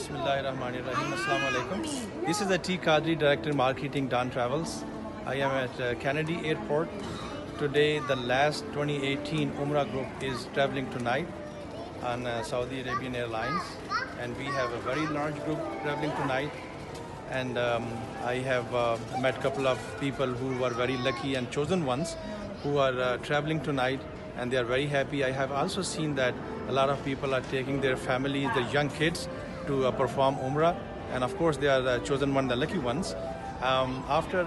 Bismillahirrahmanirrahim. Assalamu alaikum. This is the T.Qadri, Director Marketing, Dan Travels. I am at Kennedy Airport. Today, the last 2018 Umrah group is traveling tonight on Saudi Arabian Airlines. And we have a very large group traveling tonight. And I have met a couple of people who were very lucky and chosen ones who are traveling tonight, and they are very happy. I have also seen that a lot of people are taking their families, their young kids, to perform Umrah, and of course they are the chosen one, the lucky ones. After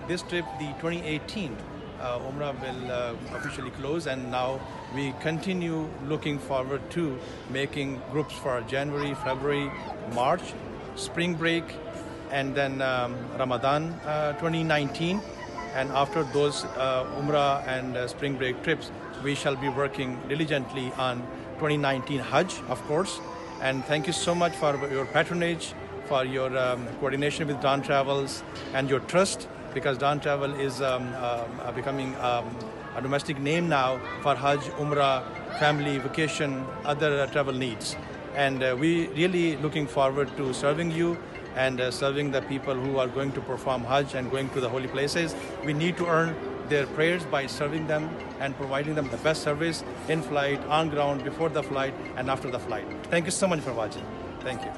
this trip, the 2018 Umrah will officially close, and now we continue looking forward to making groups for January, February, March, spring break, and then Ramadan 2019. And after those Umrah and spring break trips, we shall be working diligently on 2019 Hajj, of course. And thank you so much for your patronage, for your coordination with Dan Travels, and your trust, because Dan Travel is becoming a domestic name now for Hajj, Umrah, family, vacation, other travel needs. And we really looking forward to serving you and serving the people who are going to perform Hajj and going to the holy places. We need to earn their prayers by serving them and providing them the best service in flight, on ground, before the flight, and after the flight. Thank you so much for watching. Thank you.